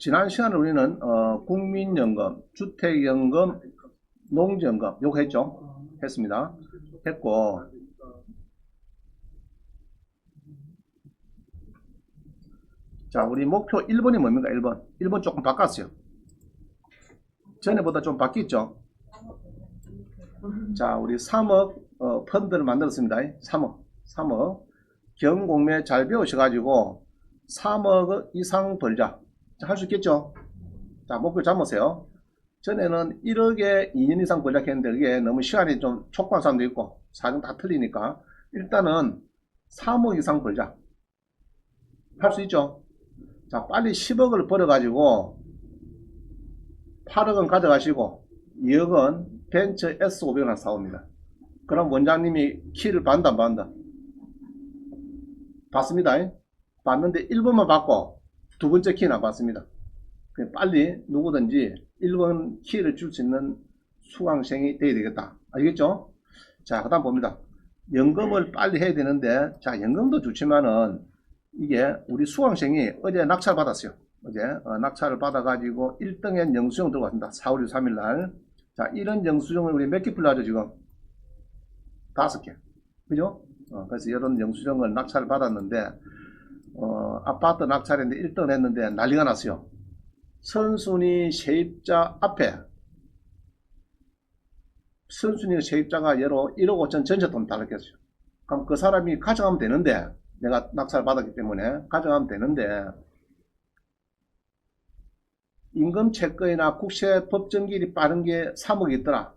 지난 시간에 우리는 국민연금, 주택연금, 농지연금 요거 했죠? 했습니다. 했고 자, 우리 목표 1번이 뭡니까? 1번. 1번 조금 바꿨어요. 전에보다 좀 바뀌었죠? 자, 우리 3억 펀드를 만들었습니다. 3억. 경공매 잘 배우셔가지고 3억 이상 벌자. 할 수 있겠죠? 자, 목표 잡으세요. 전에는 1억에 2년 이상 벌자 했는데 그게 너무 시간이 좀 촉박한 사람도 있고 사정 다 틀리니까 일단은 3억 이상 벌자. 할 수 있죠? 자, 빨리 10억을 벌어가지고 8억은 가져가시고 2억은 벤처 S500을 사옵니다. 그럼 원장님이 키를 받는다 안 받는다? 받습니다. 받는데 1번만 받고 두 번째 키는 안 받습니다. 빨리 누구든지 1번 키를 줄 수 있는 수강생이 돼야 되겠다. 알겠죠? 자, 그 다음 봅니다. 연금을 빨리 해야 되는데, 자, 연금도 좋지만은 이게 우리 수강생이 어제 낙찰 받았어요. 어제 낙찰을 받아가지고 1등엔 영수증 들어갔습니다. 4월 23일 날. 자, 이런 영수증을 우리 몇 개 필요하죠, 지금? 5개. 그죠? 그래서 이런 영수증을 낙찰을 받았는데, 아파트 낙찰인데 1등을 했는데 난리가 났어요. 선순위 세입자 앞에 선순위 세입자가 예로 1억 5천 전체 돈 달랐겠어요. 그럼 그 사람이 가져가면 되는데, 내가 낙찰 받았기 때문에 가져가면 되는데, 임금채권이나 국세 법정기일이 빠른 게 3억이 있더라.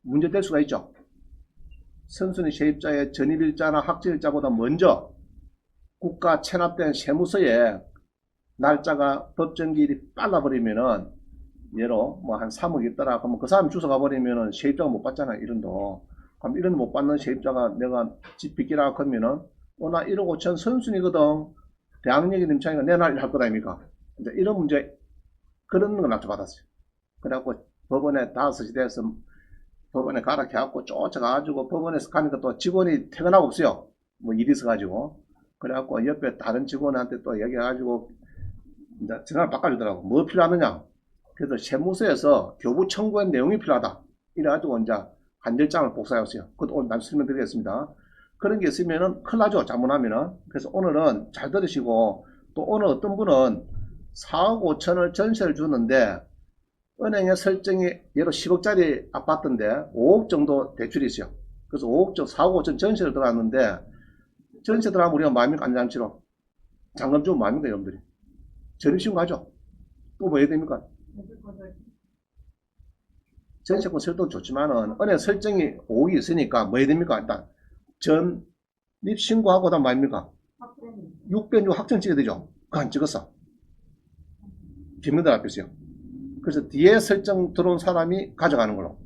문제될 수가 있죠. 선순위 세입자의 전입일자나 확정일자보다 먼저 국가 체납된 세무서에 날짜가 법정기일이 빨라버리면은 예로 뭐 한 3억 있더라. 그러면 그 사람 주소 가버리면은 세입자가 못 받잖아요. 1원도. 그럼 1원 못 받는 세입자가 내가 집 빚기라 하면은 나 1억 5천 선순위거든. 대학력이 nim차니까 내날 할 거다 아닙니까? 이제 이런 문제 그런 거 낙찰받았어요. 그래갖고 법원에 5시 돼서 법원에 가라 해갖고 쫓아가가지고 법원에서 가니까 또 직원이 퇴근하고 없어요. 뭐 일이 있어가지고. 그래갖고 옆에 다른 직원한테 또 얘기해가지고 이제 전화를 바꿔주더라고. 뭐 필요하느냐? 그래서 세무서에서 교부 청구한 내용이 필요하다. 이래가지고 이제 한절장을 복사했어요. 그것도 오늘 난 설명드리겠습니다. 그런 게 있으면은 큰일 나죠. 잘못하면은. 그래서 오늘은 잘 들으시고 또 오늘 어떤 분은 4억 5천을 전세를 주는데 은행의 설정이 예로 10억짜리 아파트인데 5억 정도 대출이 있어요. 그래서 4억 5천 전세를 들어갔는데 전세 들어가면 우리가 마음이 안장치로 잔금 주면 마음인가 여러분들이? 전입신고 하죠. 또 뭐 해야 됩니까? 전세권 설도 좋지만은 은행 설정이 5억이 있으니까 뭐 해야 됩니까? 일단 전입신고하고 그다음 말입니까? 600주 확정 찍어야 되죠. 그거 안 찍었어. 김민들 앞에서요. 그래서 뒤에 설정 들어온 사람이 가져가는 걸로.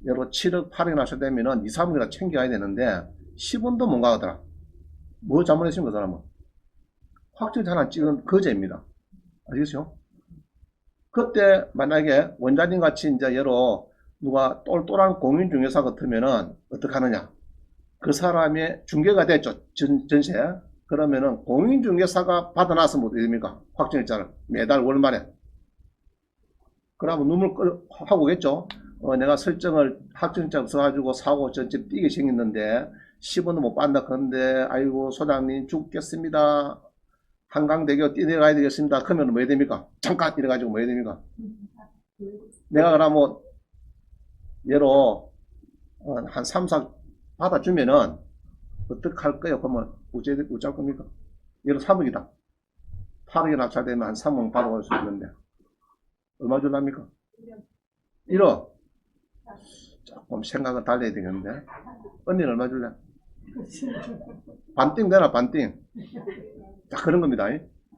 여러 7억 8억이 나셔되면은 2, 3억이나 챙겨야 되는데 10원도 못 가더라. 뭐 잘못했으면 그 사람은 확정 하나 찍은 거제입니다. 아시겠어요? 그때 만약에 원장님 같이 이제 여러 누가 똘똘한 공인중개사 같으면은 어떻게 하느냐? 그 사람의 중개가 됐죠. 전세. 그러면은 공인중개사가 받아놨으면 어떻게 됩니까? 확정일자를 매달 월말에. 그러면 눈물 하고 오겠죠. 내가 설정을 확정일자 써가지고 4억 5천쯤 뛰게 생겼는데 10원도 못 받는다. 그런데 아이고 소장님 죽겠습니다. 한강대교 뛰어내가야 되겠습니다. 그러면 뭐 해야 됩니까? 잠깐 이래가지고 뭐 해야 됩니까? 내가 그러면 예로 한 3, 4 받아주면은 어떻게 할 거예요? 그러면 어쩔 겁니까? 예로 3억이다. 8억이 낙찰되면 한 3억 받아올 수 있는데 얼마 줄랍니까? 1억. 조금 생각을 달려야 되겠는데 언니는 얼마 줄래? 반띵 되나 반띵? 자, 그런 겁니다.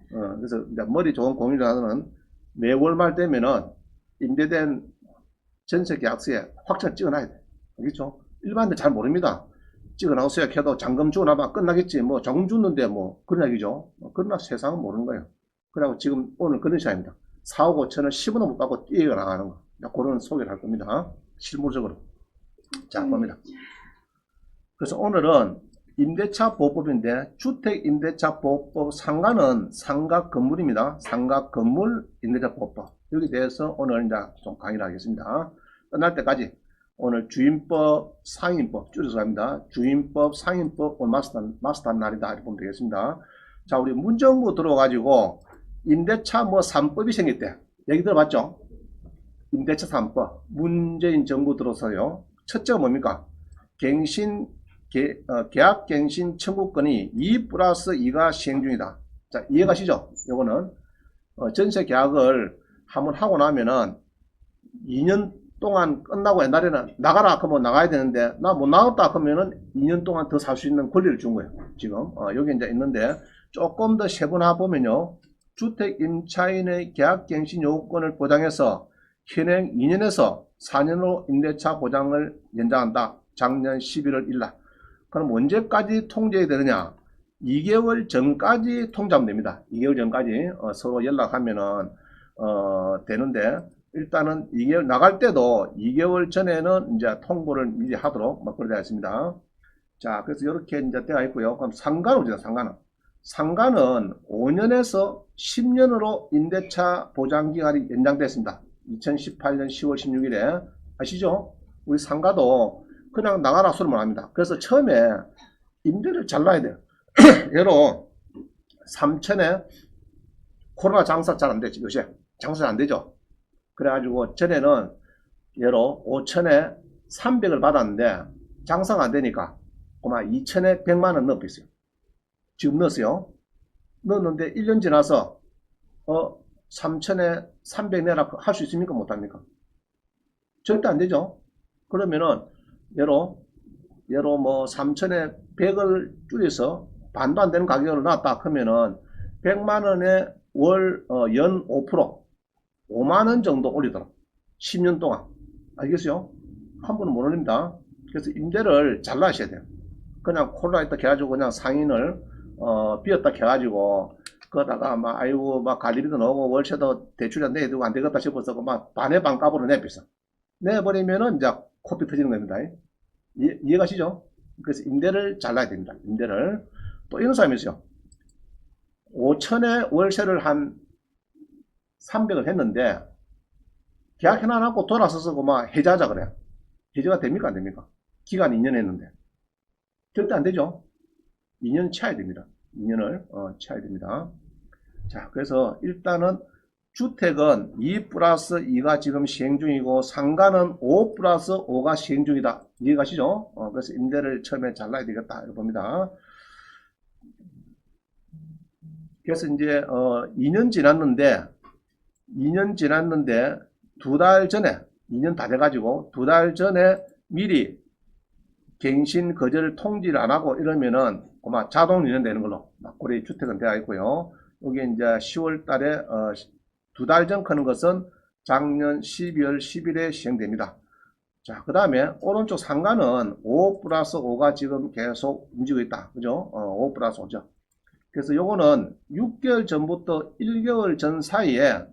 그래서 이제 머리 좋은 공인중개사는 매월 말 되면은 임대된 전세 계약서에 확정 찍어놔야 돼. 알겠죠? 일반인들 잘 모릅니다. 찍어놔서야 해도 잔금 주고 나면 끝나겠지. 뭐 잔금 줬는데 뭐 그런 얘기죠. 그러나 세상은 모르는 거예요. 그리고 지금 오늘 그런 시간입니다. 4억 5천을 10원도 못 받고 뛰어나가는 거. 그런 소개를 할 겁니다. 실무적으로. 자, 봅니다. 그래서 오늘은 임대차 보호법인데 주택임대차 보호법 상가는 상가 건물입니다. 상가 건물 임대차 보호법. 여기에 대해서 오늘 이제 좀 강의를 하겠습니다. 끝날 때까지 오늘 주임법 상임법 줄여서 합니다. 주임법 상임법 오늘 마스터한 날이다 이렇게 보면 되겠습니다. 자, 우리 문정부 들어가지고 임대차 뭐 3법이 생겼대. 얘기 들어봤죠? 임대차 3법. 문재인 정부 들어서요. 첫째가 뭡니까? 계약갱신 청구권이 2+2가 시행 중이다. 자, 이해가시죠? 요거는 전세 계약을 한번 하고 나면은 2년 동안 끝나고 옛날에는 나가라 그러면 나가야 되는데 나 못 나갔다 그러면은 2년 동안 더 살 수 있는 권리를 준 거예요. 지금 여기 이제 있는데 조금 더 세분화 보면요. 주택 임차인의 계약갱신 요건을 보장해서 현행 2년에서 4년으로 임대차 보장을 연장한다. 작년 11월 1일 날. 그럼 언제까지 통제해야 되느냐? 2개월 전까지 통제하면 됩니다. 2개월 전까지 서로 연락하면은 되는데 일단은 2개월 나갈 때도 2개월 전에는 이제 통보를 미리 하도록 막 그러되어 있습니다. 자, 그래서 이렇게 이제 되어 있고요. 그럼 상가는 어디다? 상가는 5년에서 10년으로 임대차 보장 기간이 연장됐습니다. 2018년 10월 16일에 아시죠? 우리 상가도 그냥 나가라 소리만 합니다. 그래서 처음에 임대를 잘라야 돼요. 예로 3천에 코로나 장사 잘 안 되지. 요새 장사 안 되죠. 그래가지고 전에는 예로 5천에 300을 받았는데 장사가 안 되니까 그만 2천에 100만원 넣었어요. 지금 넣었어요. 넣었는데 1년 지나서 3천에 300 내라 할 수 있습니까? 못합니까? 절대 안 되죠. 그러면은 예로 뭐 3천에 100을 줄여서 반도 안 되는 가격을 놨다 하면은 100만원에 연 5% 5만원 정도 올리도록 10년 동안. 알겠어요? 한 번은 못 올립니다. 그래서 임대를 잘라셔야 돼요. 그냥 코로나 있다 해가지고 그냥 상인을 비었다 해가지고 그러다가 막 아이고 막 관리비도 나오고 월세도 대출이 내도 안 되겠다 싶어서 막 반의 반값으로 내버렸어. 내버리면은 이제 코피 터지는 겁니다. 이해가시죠? 그래서 임대를 잘라야 됩니다. 임대를. 또 이런 사람이 있어요. 5천에 월세를 한 300을 했는데 계약해놔놓고 돌아서서 막 해지하자 그래. 해지가 됩니까? 안 됩니까? 기간 2년 했는데. 절대 안 되죠. 2년 채야 됩니다. 2년을 채야 됩니다. 자, 그래서 일단은 주택은 2+2가 지금 시행 중이고 상가는 5+5가 시행 중이다. 이해가시죠? 그래서 임대를 처음에 잘라야 되겠다. 이렇게 봅니다. 그래서 이제 2년 지났는데 2달 전에 2년 다 돼가지고 2달 전에 미리 갱신 거절 통지를 안 하고 이러면은 아마 자동 2년 되는 걸로 우리 주택은 되어 있고요. 여기 이제 10월 달에 2달 전 크는 것은 작년 12월 10일에 시행됩니다. 자, 그 다음에 오른쪽 상가는 5+5가 지금 계속 움직이고 있다. 그죠? 5+5죠. 그래서 요거는 6개월 전부터 1개월 전 사이에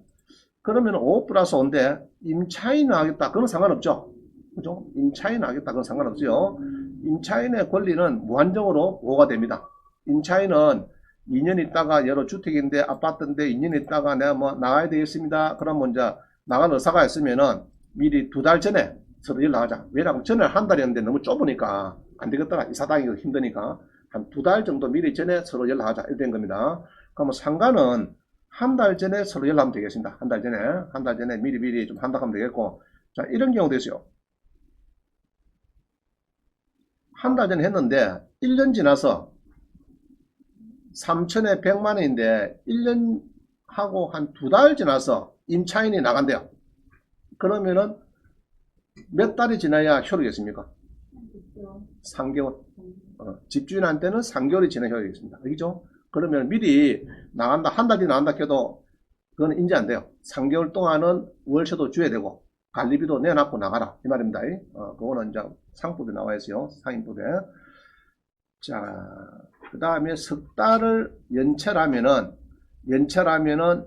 그러면 5+5인데 임차인을 하겠다. 그건 상관없죠. 그죠? 임차인을 하겠다. 그건 상관없죠. 임차인의 권리는 무한정으로 보호가 됩니다. 임차인은 2년 있다가 여러 주택인데 아파트인데 2년 있다가 내가 뭐 나가야 되겠습니다. 그럼 먼저 나갈 의사가 있으면은 미리 2달 전에 서로 연락하자. 왜냐하면 전에 한 달이었는데 너무 좁으니까 안 되겠더라. 이사 다니기도 힘드니까 한 2달 정도 미리 전에 서로 연락하자. 이렇게 된 겁니다. 그러면 상가는 한 달 전에 서로 연락하면 되겠습니다. 한 달 전에 미리 좀 한다 하면 되겠고. 자, 이런 경우도 있어요. 한 달 전에 했는데 1년 지나서 3천에 100만원인데 1년 하고 한 2달 지나서 임차인이 나간대요. 그러면은 몇 달이 지나야 효력이 있습니까? 3개월. 집주인한테는 3개월이 지나야 효력이 있습니다. 알겠죠? 그러면 미리 나간다, 한 달 뒤에 나간다 해도 그건 인지 안 돼요. 3개월 동안은 월세도 줘야 되고 관리비도 내놔고 나가라 이 말입니다. 그거는 이제 상법에 나와 있어요. 상임법에. 자, 그 다음에 석 달을 연체라면은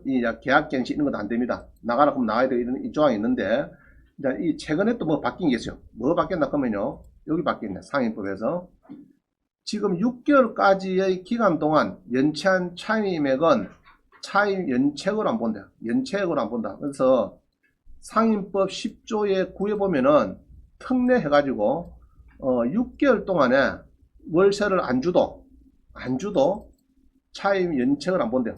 이 계약갱신 이런 것도 안 됩니다. 나가라 그러면 나가야 되고 이런 이 조항이 있는데 이제 이 최근에 또 뭐 바뀐 게 있어요. 뭐 바뀌었나 그러면요. 여기 바뀌었네. 상임법에서 지금 6개월까지의 기간 동안 연체한 차임액은 차임 연체액으로 안 본다. 연체액으로 안 본다. 그래서 상임법 10조에 구해보면은 특례 해가지고 6개월 동안에 월세를 안 주도 차임 연체액을 안 본대요.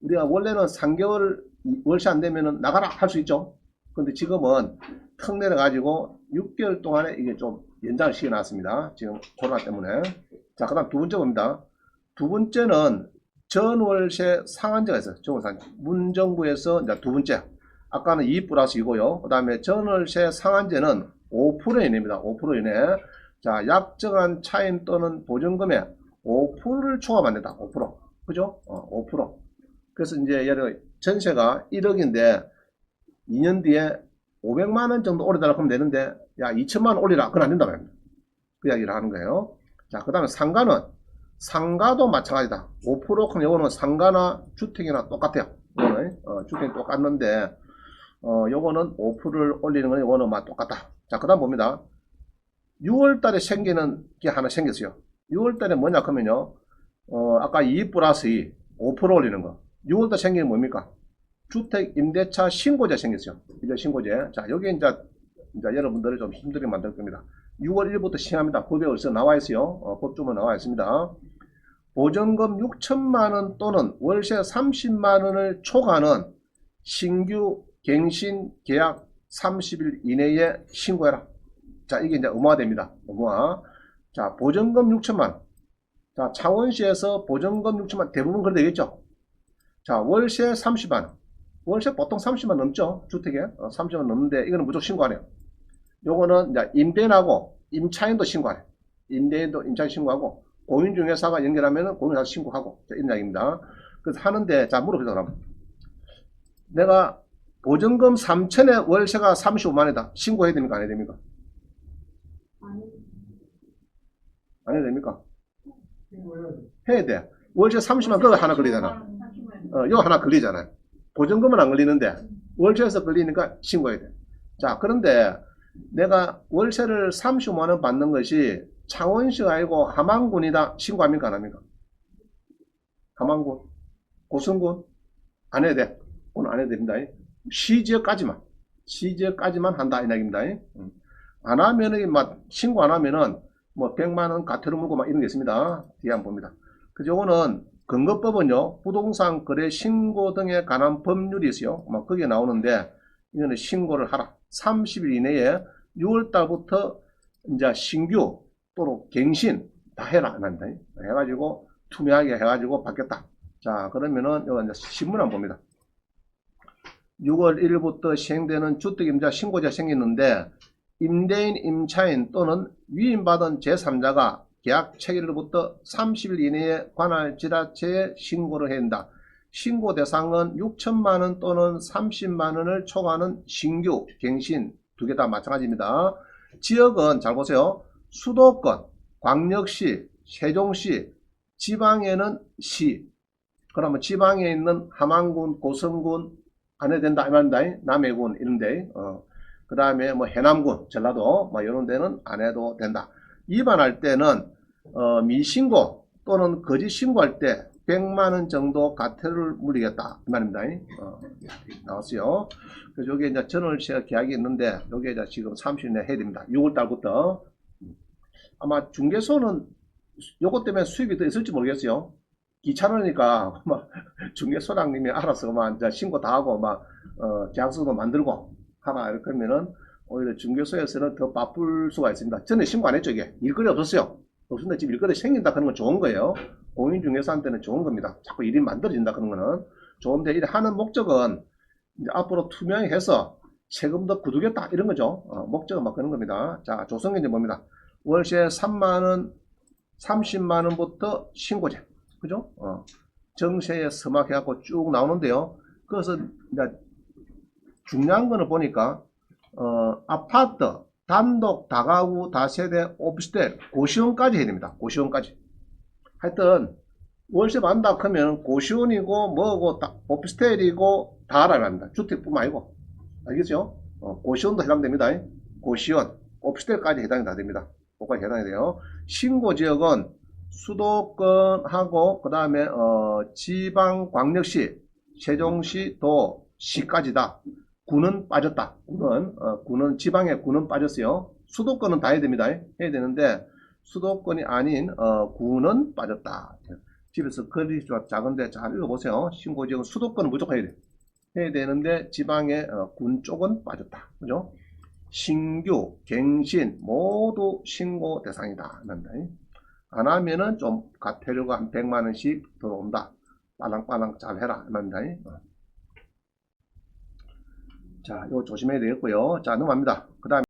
우리가 원래는 3개월 월세 안 되면은 나가라 할 수 있죠. 근데 지금은 특례를 가지고 6개월 동안에 이게 좀 연장을 시켜놨습니다. 지금 코로나 때문에. 자, 그 다음 두 번째 봅니다. 두 번째는 전월세 상한제가 있어요. 전월세 문정부에서 이제 두 번째. 아까는 2 플러스 2고요. 그 다음에 전월세 상한제는 5% 이내입니다. 5% 이내. 자, 약정한 차임 또는 보증금에 5%를 초과만 된다. 5%. 그죠? 5%. 그래서 이제 예를 전세가 1억인데 2년 뒤에 500만원 정도 올려달라고 하면 되는데, 야, 2천만원 올리라. 그건 안 된다 말입니다. 그 이야기를 하는 거예요. 자, 그 다음에 상가도 마찬가지다. 5% 그럼 요거는 상가나 주택이나 똑같아요. 요거는, 주택이 똑같는데, 요거는 5%를 올리는 건 요거는 막 똑같다. 자, 그 다음 봅니다. 6월 달에 생기는 게 하나 생겼어요. 6월 달에 뭐냐 하면요. 아까 2 플러스 2, 5% 올리는 거. 6월 달에 생기는 뭡니까? 주택 임대차 신고제 생겼어요. 이제 신고제. 자, 여기 이제 여러분들을 좀 힘들게 만들 겁니다. 6월 1일부터 시행합니다. 법에 어디서 나와 있어요. 법조문 나와 있습니다. 보증금 6천만원 또는 월세 30만원을 초과하는 신규 갱신 계약 30일 이내에 신고해라. 자, 이게 이제 의무화됩니다. 의무화. 자, 보증금 6천만원. 자, 창원시에서 보증금 6천만 대부분 그래 되겠죠. 자, 월세 30만원. 월세 보통 30만 넘죠. 주택에 30만 넘는데 이거는 무조건 신고하네요. 요거는 이제 임대인하고 임차인도 신고하네요. 임대인도 임차인 신고하고 공인중개사가 연결하면은 공인중개사 신고하고 이런 이야기입니다. 그래서 하는데 자 물어보자 그럼. 내가 보증금 3천에 월세가 35만이다. 신고해야 됩니까? 안 해야 됩니까? 안 해야 됩니까? 해야 돼. 월세 30만 그거 하나 걸리잖아. 이거 하나 걸리잖아요. 보증금은 안 걸리는데 월세에서 걸리니까 신고해야 돼. 자, 그런데 내가 월세를 35만원 받는 것이 창원시가 아니고 함안군이다. 신고합니까? 안 합니까? 함안군, 고성군 안 해야 돼. 오늘 안 해도 됩니다. 시지역까지만 한다 이 이야기입니다. 안 하면은 막 신고 안 하면은 뭐 100만원 가태로 물고 막 이런 게 있습니다. 뒤에 한번 봅니다. 그래서 요거는 근거법은요, 부동산 거래 신고 등에 관한 법률이 있어요. 막 거기에 나오는데, 이거는 신고를 하라. 30일 이내에 6월 달부터 이제 신규 또는 갱신 다 해라. 합니다. 해가지고 투명하게 해가지고 받겠다. 자, 그러면은 이거 이제 신문 한번 봅니다. 6월 1일부터 시행되는 주택임자 신고제가 생겼는데, 임대인, 임차인 또는 위임받은 제3자가 계약 체결로부터 30일 이내에 관할 지자체에 신고를 해야 한다. 신고 대상은 6천만원 또는 30만원을 초과하는 신규, 갱신 두 개 다 마찬가지입니다. 지역은 잘 보세요. 수도권, 광역시, 세종시, 지방에는 시. 그러면 지방에 있는 함안군, 고성군 안 해도 된다 이 말입니다. 남해군 이런데 그 다음에 뭐 해남군, 전라도 뭐 이런 데는 안 해도 된다. 위반할 때는 미신고 또는 거짓 신고할 때 100만원 정도 과태료를 물리겠다 이 말입니다. 나왔어요. 그래서 여기 이제 전월세 계약이 있는데 여기에 이제 지금 30일 내에 해야 됩니다. 6월 달부터. 아마 중개소는 요것 때문에 수입이 더 있을지 모르겠어요. 귀찮으니까 막 중개소장님이 알아서 막 이제 신고 다 하고 막 계약서도 만들고 하나 이렇게 하면은 오히려 중개소에서는 더 바쁠 수가 있습니다. 전에 신고 안 했죠. 이게 일거리 없었어요. 없었는데 지금 일거리 생긴다 그런 건 좋은 거예요. 공인중개사한테는 좋은 겁니다. 자꾸 일이 만들어진다 그런 거는 좋은데 일 하는 목적은 이제 앞으로 투명해서 세금도 굳겠다 이런 거죠. 목적은 막 그런 겁니다. 자, 조성이 이제 뭡니다. 월세 3만원 30만원부터 신고제 그죠? 정세에 서막해갖고 쭉 나오는데요. 그래서 이제 중요한 거는 보니까 아파트, 단독, 다가구, 다세대, 오피스텔, 고시원까지 해야 됩니다. 고시원까지. 하여튼 월세 받는다 하면 고시원이고 뭐고 오피스텔이고 다 알아야 합니다. 주택뿐만 아니고. 알겠죠? 고시원도 해당됩니다. 고시원, 오피스텔까지 해당이 다 됩니다. 그거까지 해당이 돼요. 신고지역은 수도권하고 그 다음에 지방광역시, 세종시, 도, 시까지다. 구는 빠졌다. 구는 지방의 구는 빠졌어요. 수도권은 다 해야 됩니다. 해야 되는데 수도권이 아닌 구는 빠졌다. 집에서 글이 좀 작은데 잘 읽어보세요. 신고지역은 수도권은 무조건 해야 돼. 해야 되는데 지방의 군 쪽은 빠졌다. 그죠? 신규, 갱신 모두 신고 대상이다. 안 하면은 좀 과태료가 한 100만원씩 들어온다. 빨랑빨랑 잘 해라. 자, 이거 조심해야 되겠고요. 자, 넘어갑니다. 그 다음에